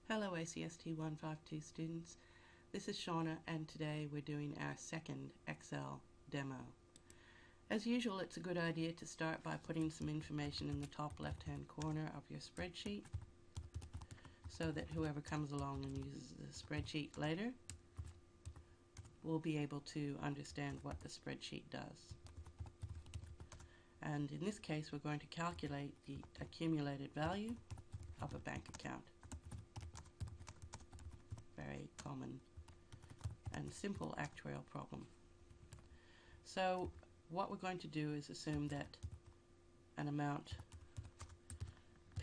Hello ACST1052 students, this is Shauna and today we're doing our second Excel demo. As usual, it's a good idea to start by putting some information in the top left hand corner of your spreadsheet so that whoever comes along and uses the spreadsheet later will be able to understand what the spreadsheet does. And in this case we're going to calculate the accumulated value of a bank account. Very common and simple actuarial problem. So what we're going to do is assume that an amount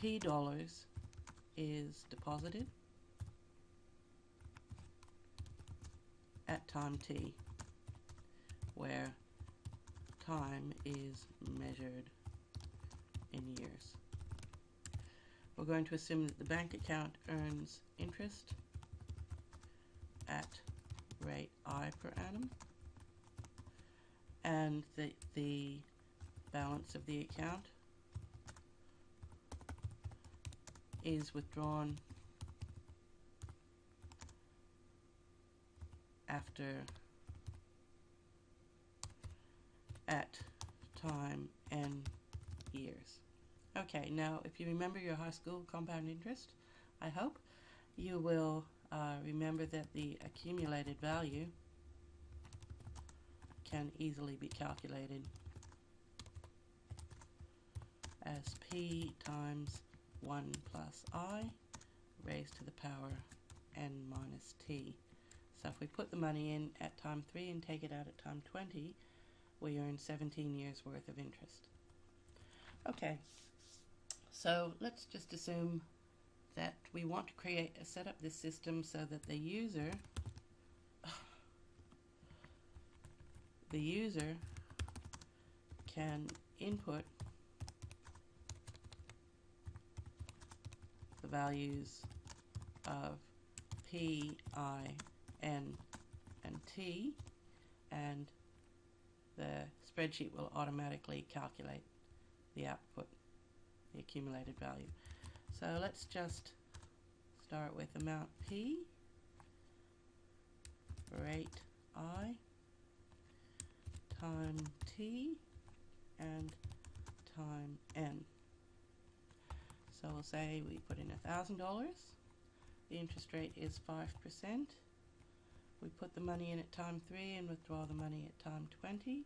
P dollars is deposited at time T, where time is measured in years. We're going to assume that the bank account earns interest at rate I per annum, and that the balance of the account is withdrawn at time n years. Okay, now if you remember your high school compound interest, I hope you will remember that the accumulated value can easily be calculated as P times 1 plus I raised to the power n minus T. So if we put the money in at time 3 and take it out at time 20, we earn 17 years worth of interest. Okay, so let's just assume that we want to set up this system so that the user can input the values of P, I, N, and T, and the spreadsheet will automatically calculate the output, the accumulated value. So let's just start with amount P, rate I, time T, and time N. So we'll say we put in $1,000. The interest rate is 5%. We put the money in at time 3 and withdraw the money at time 20.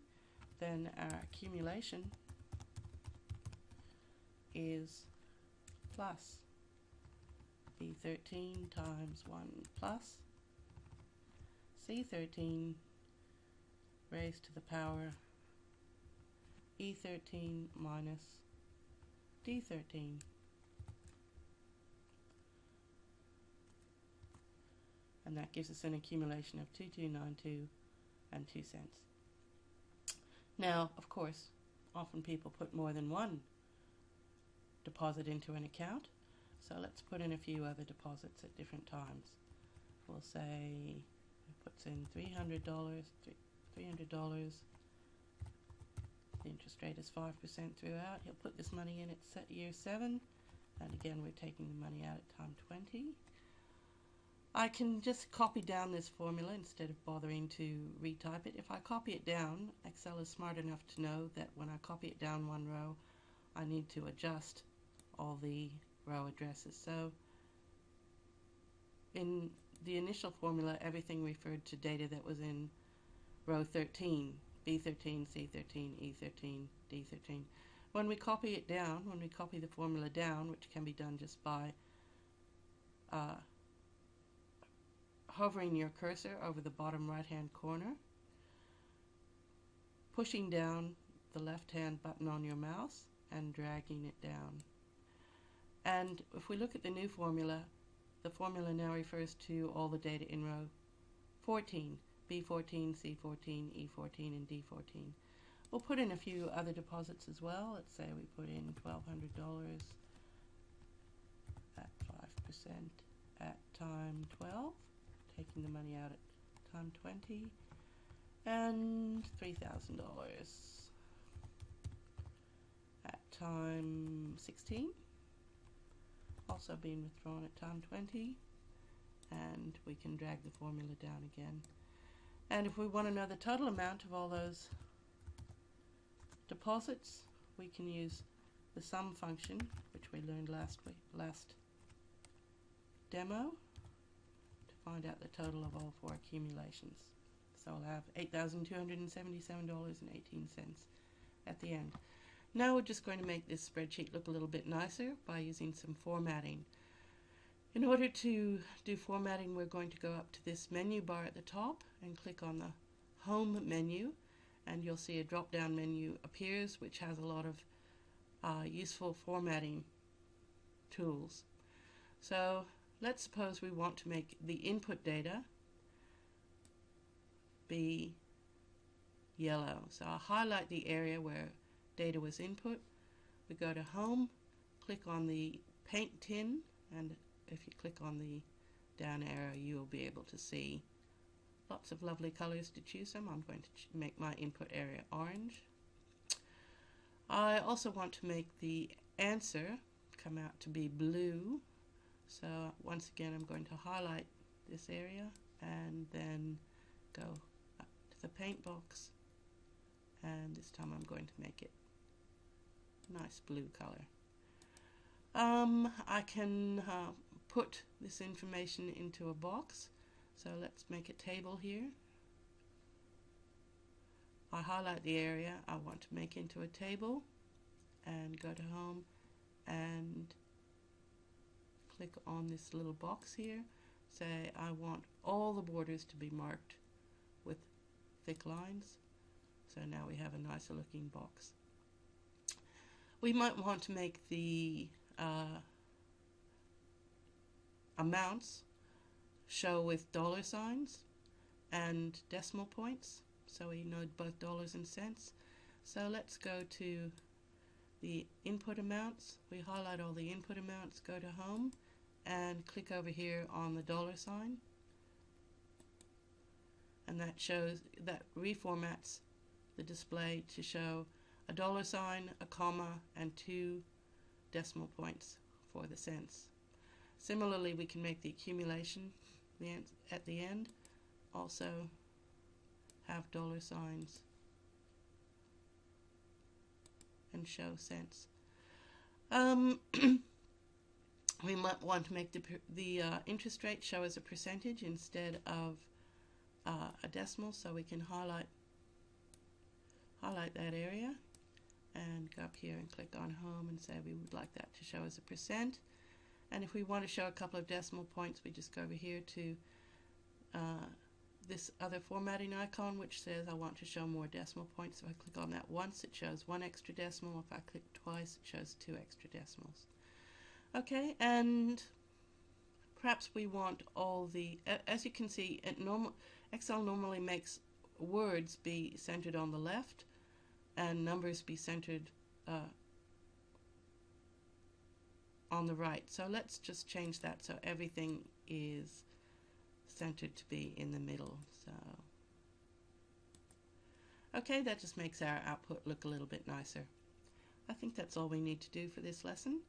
Then our accumulation is plus B13 times 1 plus C13 raised to the power E13 minus D13. And that gives us an accumulation of 2292 and 2 cents. Now, of course, often people put more than one deposit into an account, so let's put in a few other deposits at different times. We'll say he puts in $300. The interest rate is 5% throughout. He'll put this money in at year 7, and again we're taking the money out at time 20. I can just copy down this formula instead of bothering to retype it. If I copy it down, Excel is smart enough to know that when I copy it down one row, I need to adjust all the row addresses. So in the initial formula, everything referred to data that was in row 13, B13, C13, E13, D13. When we copy it down, when we copy the formula down, which can be done just by hovering your cursor over the bottom right hand corner, pushing down the left hand button on your mouse and dragging it down. And if we look at the new formula, the formula now refers to all the data in row 14, B14, C14, E14, and D14. We'll put in a few other deposits as well. Let's say we put in $1,200 at 5% at time 12, taking the money out at time 20, and $3,000 at time 16, also been withdrawn at time 20, and we can drag the formula down again. And if we want to know the total amount of all those deposits, we can use the sum function, which we learned last demo, to find out the total of all 4 accumulations. So I'll have $8,277.18 at the end. Now we're just going to make this spreadsheet look a little bit nicer by using some formatting. In order to do formatting, we're going to go up to this menu bar at the top and click on the Home menu, and you'll see a drop-down menu appears which has a lot of useful formatting tools. So let's suppose we want to make the input data be yellow. So I'll highlight the area where data was input. We go to Home, click on the paint tin, and if you click on the down arrow, you'll be able to see lots of lovely colors to choose from. I'm going to make my input area orange. I also want to make the answer come out to be blue. So once again, I'm going to highlight this area and then go up to the paint box, and this time I'm going to make it nice blue color. I can put this information into a box, so let's make a table here. I highlight the area I want to make into a table and go to Home and click on this little box here. Say I want all the borders to be marked with thick lines. So now we have a nicer looking box. We might want to make the amounts show with dollar signs and decimal points, so we know both dollars and cents. So let's go to the input amounts. We highlight all the input amounts, go to Home, and click over here on the dollar sign, and that reformats the display to show a dollar sign, a comma, and 2 decimal points for the cents. Similarly, we can make the accumulation at the end also have dollar signs and show cents. We might want to make the interest rate show as a percentage instead of a decimal, so we can highlight that area and go up here and click on Home and say we would like that to show as a percent. And if we want to show a couple of decimal points, we just go over here to this other formatting icon which says I want to show more decimal points. If I click on that once, it shows 1 extra decimal. If I click twice, it shows 2 extra decimals. Okay, and perhaps we want all the, as you can see, Excel normally makes words be centered on the left and numbers be centered on the right. So let's just change that so everything is centered to be in the middle. So okay, that just makes our output look a little bit nicer. I think that's all we need to do for this lesson.